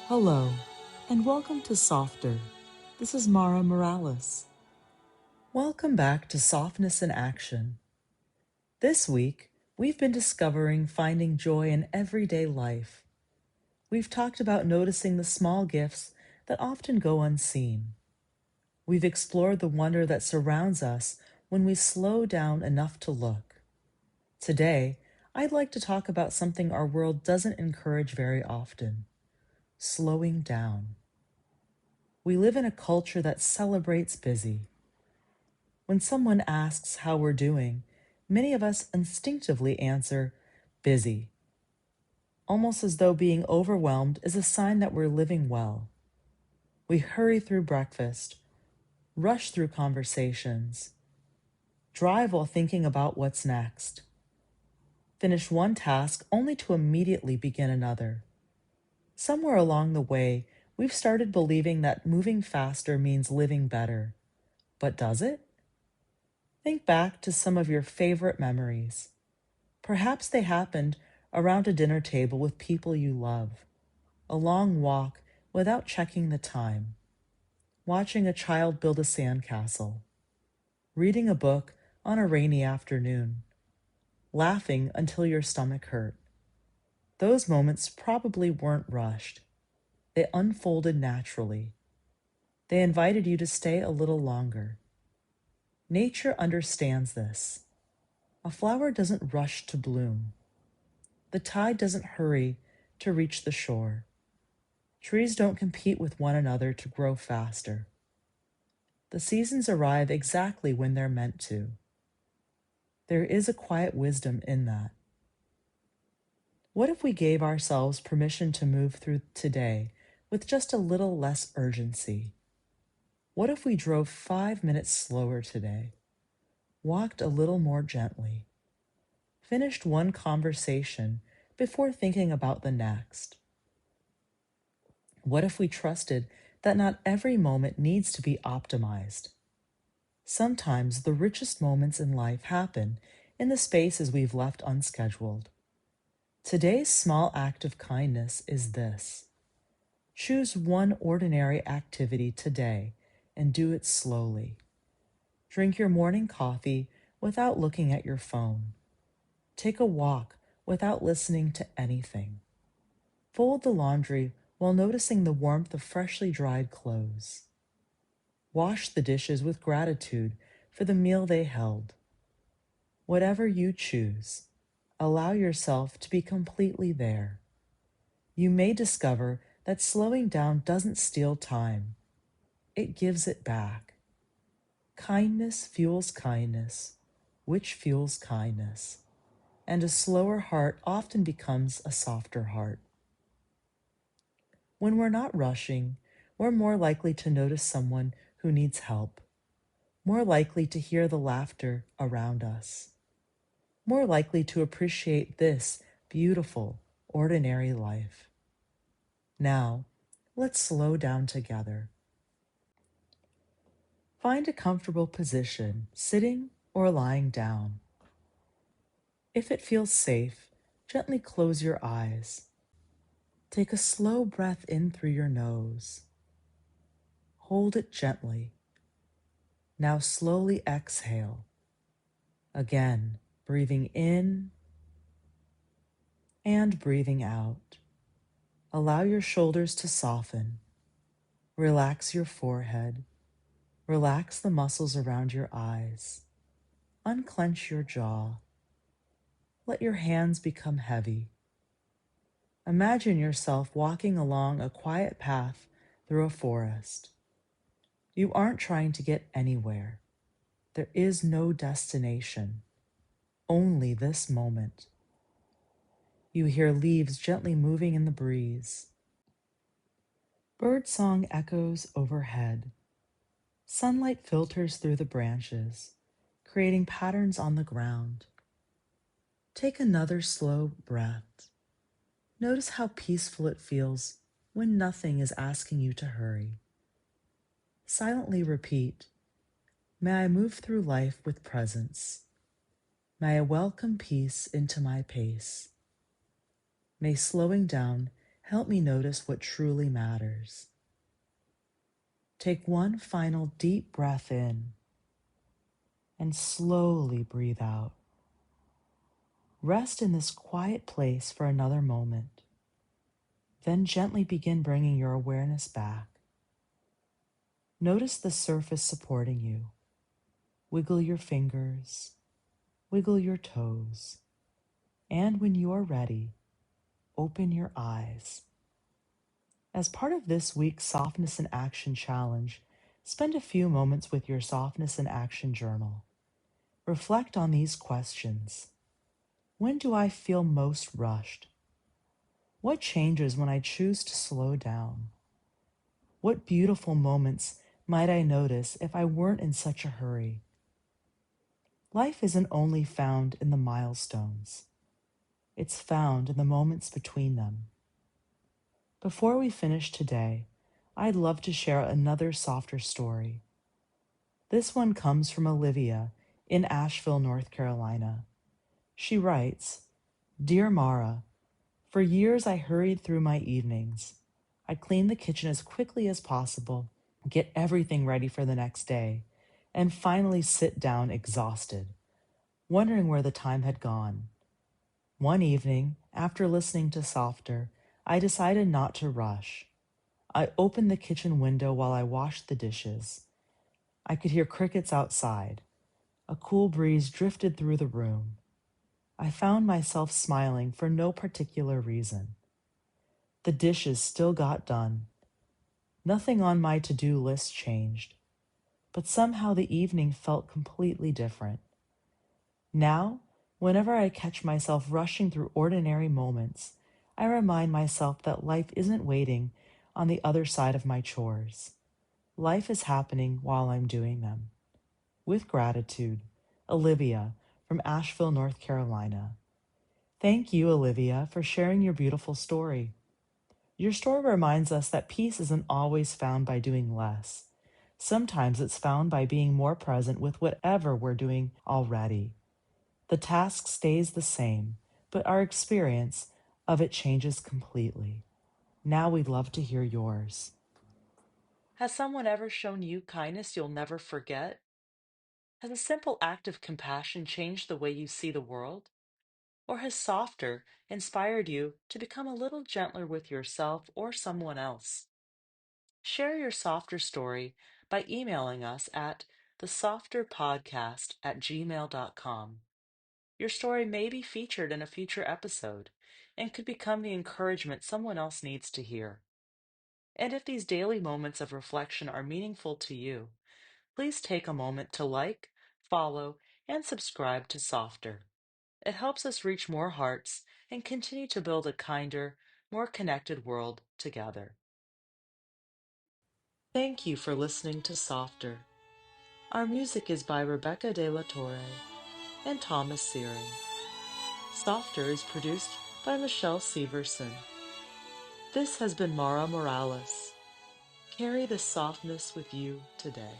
Hello, and welcome to Softer. This is Mara Morales. Welcome back to Softness in Action. This week, we've been discovering finding joy in everyday life. We've talked about noticing the small gifts that often go unseen. We've explored the wonder that surrounds us when we slow down enough to look. Today, I'd like to talk about something our world doesn't encourage very often: slowing down. We live in a culture that celebrates busy. When someone asks how we're doing, many of us instinctively answer, busy, almost as though being overwhelmed is a sign that we're living well. We hurry through breakfast, rush through conversations, drive while thinking about what's next, finish one task only to immediately begin another. Somewhere along the way, we've started believing that moving faster means living better. But does it? Think back to some of your favorite memories. Perhaps they happened around a dinner table with people you love, a long walk without checking the time, watching a child build a sandcastle, reading a book on a rainy afternoon, laughing until your stomach hurt. Those moments probably weren't rushed. They unfolded naturally. They invited you to stay a little longer. Nature understands this. A flower doesn't rush to bloom. The tide doesn't hurry to reach the shore. Trees don't compete with one another to grow faster. The seasons arrive exactly when they're meant to. There is a quiet wisdom in that. What if we gave ourselves permission to move through today with just a little less urgency? What if we drove 5 minutes slower today, walked a little more gently, finished one conversation before thinking about the next? What if we trusted that not every moment needs to be optimized? Sometimes the richest moments in life happen in the spaces we've left unscheduled. Today's small act of kindness is this: choose one ordinary activity today and do it slowly. Drink your morning coffee without looking at your phone. Take a walk without listening to anything. Fold the laundry while noticing the warmth of freshly dried clothes. Wash the dishes with gratitude for the meal they held. Whatever you choose, allow yourself to be completely there. You may discover that slowing down doesn't steal time. It gives it back. Kindness fuels kindness, which fuels kindness. And a slower heart often becomes a softer heart. When we're not rushing, we're more likely to notice someone who needs help, more likely to hear the laughter around us, more likely to appreciate this beautiful, ordinary life. Now, let's slow down together. Find a comfortable position, sitting or lying down. If it feels safe, gently close your eyes. Take a slow breath in through your nose. Hold it gently. Now slowly exhale. Again, breathing in and breathing out. Allow your shoulders to soften. Relax your forehead. Relax the muscles around your eyes. Unclench your jaw. Let your hands become heavy. Imagine yourself walking along a quiet path through a forest. You aren't trying to get anywhere. There is no destination, only this moment. You hear leaves gently moving in the breeze. Birdsong echoes overhead. Sunlight filters through the branches, creating patterns on the ground. Take another slow breath. Notice how peaceful it feels when nothing is asking you to hurry. Silently repeat, "May I move through life with presence. May I welcome peace into my pace. May slowing down Help me notice what truly matters. Take one final deep breath in and slowly breathe out. Rest in this quiet place for another moment. Then gently begin bringing your awareness back. Notice the surface supporting you. Wiggle your fingers, wiggle your toes, and when you are ready, open your eyes. As part of this week's Softness in Action Challenge, spend a few moments with your Softness in Action journal. Reflect on these questions. When do I feel most rushed? What changes when I choose to slow down? What beautiful moments might I notice if I weren't in such a hurry? Life isn't only found in the milestones. It's found in the moments between them. Before we finish today, I'd love to share another softer story. This one comes from Olivia in Asheville, North Carolina. She writes, "Dear Mara, for years I hurried through my evenings. I cleaned the kitchen as quickly as possible, get everything ready for the next day, and finally sit down exhausted, wondering where the time had gone. One evening, after listening to Softer, I decided not to rush. I opened the kitchen window while I washed the dishes. I could hear crickets outside. A cool breeze drifted through the room. I found myself smiling for no particular reason. The dishes still got done. Nothing on my to-do list changed, but somehow the evening felt completely different. Now, whenever I catch myself rushing through ordinary moments, I remind myself that life isn't waiting on the other side of my chores. Life is happening while I'm doing them. With gratitude, Olivia from Asheville, North Carolina." Thank you, Olivia, for sharing your beautiful story. Your story reminds us that peace isn't always found by doing less. Sometimes it's found by being more present with whatever we're doing already. The task stays the same, but our experience of it changes completely. Now we'd love to hear yours. Has someone ever shown you kindness you'll never forget? Has a simple act of compassion changed the way you see the world? Or has Softer inspired you to become a little gentler with yourself or someone else? Share your Softer story by emailing us at thesofterpodcast@gmail.com. Your story may be featured in a future episode and could become the encouragement someone else needs to hear. And if these daily moments of reflection are meaningful to you, please take a moment to like, follow, and subscribe to Softer. It helps us reach more hearts and continue to build a kinder, more connected world together. Thank you for listening to Softer. Our music is by Rebecca De La Torre and Thomas Searing. Softer is produced by Michelle Severson. This has been Mara Morales. Carry the softness with you today.